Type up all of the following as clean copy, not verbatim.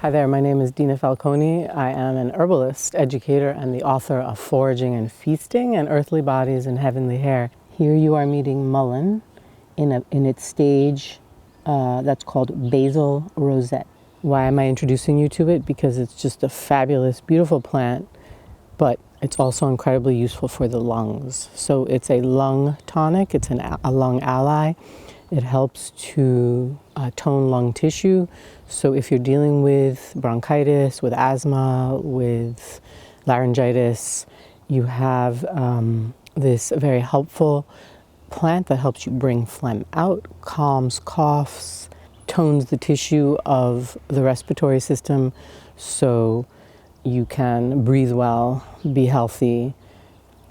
Hi there, my name is Dina Falconi. I am an herbalist, educator, and the author of Foraging and Feasting and Earthly Bodies and Heavenly Hair. Here you are meeting mullein in its stage that's called basal rosette. Why am I introducing you to it? Because it's just a fabulous, beautiful plant, but it's also incredibly useful for the lungs. So it's a lung tonic, it's a lung ally. It helps to tone lung tissue. So if you're dealing with bronchitis, with asthma, with laryngitis, you have this very helpful plant that helps you bring phlegm out, calms coughs, tones the tissue of the respiratory system so you can breathe well, be healthy.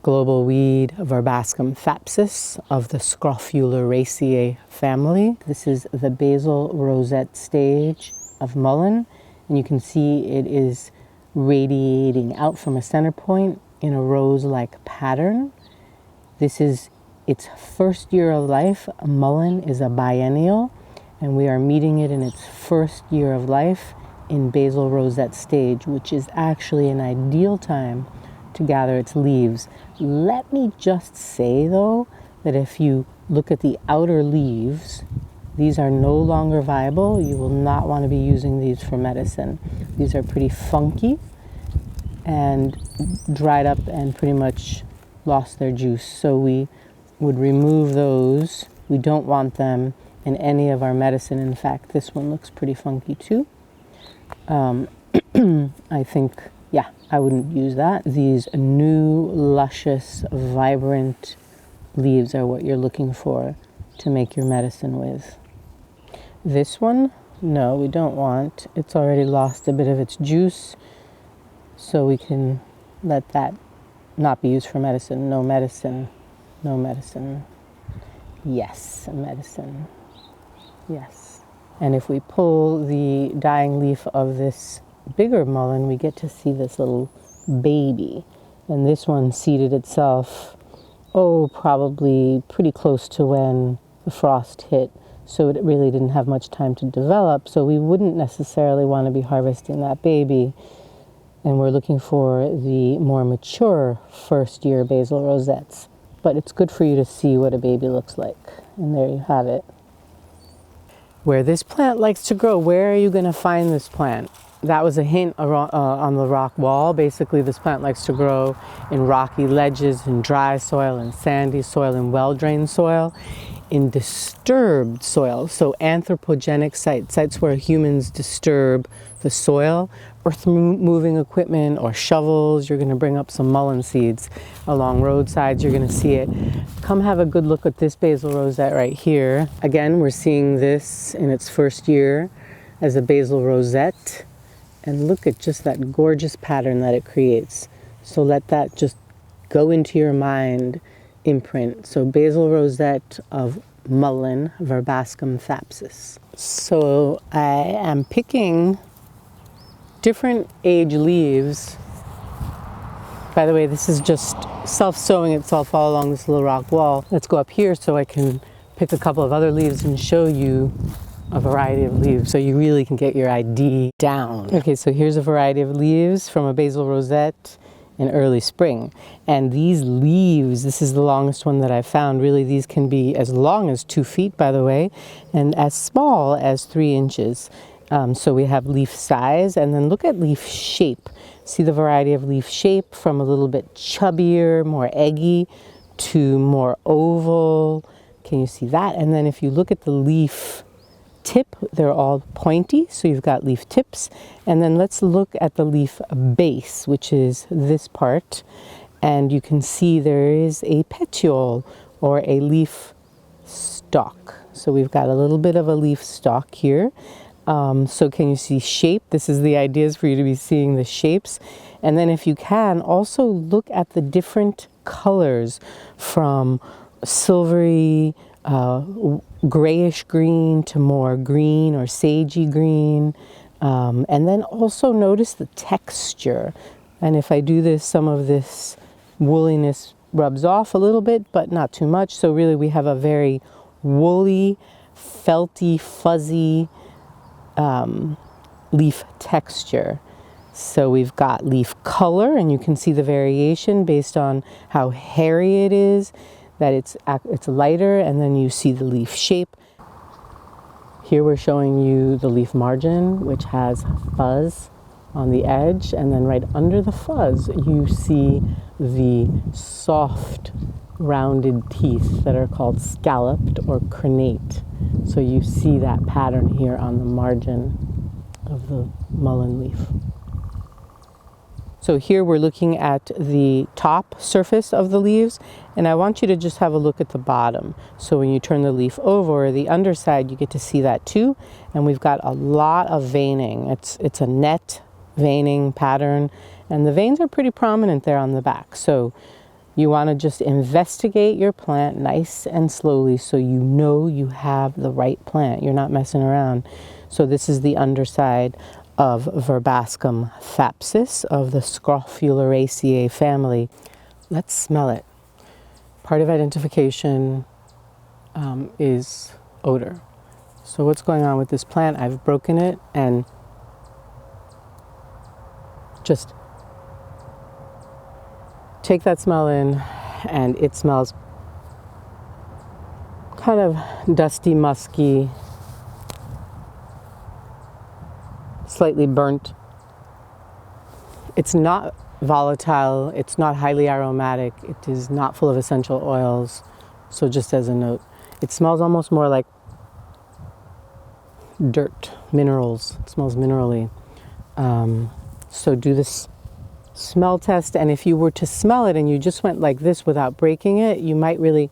Global weed, Verbascum Thapsus of the Scrophulariaceae family. This is the basal rosette stage of mullein, and you can see it is radiating out from a center point in a rose-like pattern. This is its first year of life. Mullein is a biennial, and we are meeting it in its first year of life in basal rosette stage, which is actually an ideal time to gather its leaves. Let me just say though that if you look at the outer leaves, these are no longer viable. You will not want to be using these for medicine. These are pretty funky and dried up and pretty much lost their juice. So we would remove those. We don't want them in any of our medicine. In fact, this one looks pretty funky too. I think, yeah, I wouldn't use that. These new, luscious, vibrant leaves are what you're looking for to make your medicine with. This one, no, we don't want. It's already lost a bit of its juice, so we can let that not be used for medicine. No medicine, no medicine. Yes, medicine. Yes. And if we pull the dying leaf of this bigger mullein, we get to see this little baby. And this one seeded itself, probably pretty close to when the frost hit. So it really didn't have much time to develop. So we wouldn't necessarily want to be harvesting that baby. And we're looking for the more mature first year basal rosettes. But it's good for you to see what a baby looks like. And there you have it. Where this plant likes to grow, where are you going to find this plant? That was a hint on the rock wall. Basically, this plant likes to grow in rocky ledges, in dry soil, in sandy soil, in well-drained soil, in disturbed soil. So anthropogenic sites where humans disturb the soil, earth-moving equipment or shovels. You're going to bring up some mullein seeds along roadsides. You're going to see it. Come have a good look at this basal rosette right here. Again, we're seeing this in its first year as a basal rosette. And look at just that gorgeous pattern that it creates. So let that just go into your mind, imprint. So basal rosette of mullein, Verbascum Thapsus. So I am picking different age leaves. By the way, this is just self-sowing itself all along this little rock wall. Let's go up here so I can pick a couple of other leaves and show you a variety of leaves so you really can get your ID down. Okay, so here's a variety of leaves from a basal rosette in early spring. And these leaves, this is the longest one that I found. Really, these can be as long as 2 feet, by the way, and as small as 3 inches. So we have leaf size, and then look at leaf shape. See the variety of leaf shape from a little bit chubbier, more eggy, to more oval. Can you see that? And then if you look at the leaf tip, they're all pointy, so you've got leaf tips. And then let's look at the leaf base, which is this part, and you can see there is a petiole or a leaf stalk. So we've got a little bit of a leaf stalk here. So can you see shape? This is the ideas for you to be seeing the shapes. And then if you can, also look at the different colors from silvery, grayish green to more green or sagey green. And then also notice the texture. And if I do this, some of this woolliness rubs off a little bit, but not too much. So really we have a very woolly, felty, fuzzy leaf texture. So we've got leaf color, and you can see the variation based on how hairy it is, that it's lighter, and then you see the leaf shape. Here we're showing you the leaf margin, which has fuzz on the edge, and then right under the fuzz you see the soft rounded teeth that are called scalloped or crenate. So you see that pattern here on the margin of the mullein leaf. So here we're looking at the top surface of the leaves, and I want you to just have a look at the bottom. So when you turn the leaf over, the underside, you get to see that too. And we've got a lot of veining. It's a net veining pattern, and the veins are pretty prominent there on the back. So you want to just investigate your plant nice and slowly so you know you have the right plant. You're not messing around. So this is the underside of Verbascum Thapsus of the Scrophulariaceae family. Let's smell it. Part of identification is odor. So what's going on with this plant? I've broken it and just take that smell in, and it smells kind of dusty, musky, slightly burnt. It's not volatile, it's not highly aromatic, it is not full of essential oils. So just as a note, it smells almost more like dirt, minerals. It smells minerally. So do this smell test, and if you were to smell it and you just went like this without breaking it, you might really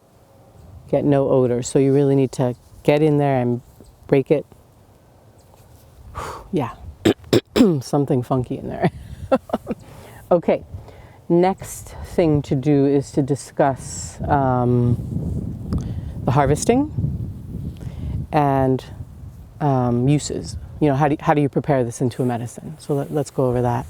get no odor. So you really need to get in there and break it. Yeah, something funky in there. Okay, next thing to do is to discuss the harvesting and uses. You know, how do you prepare this into a medicine? So let's go over that.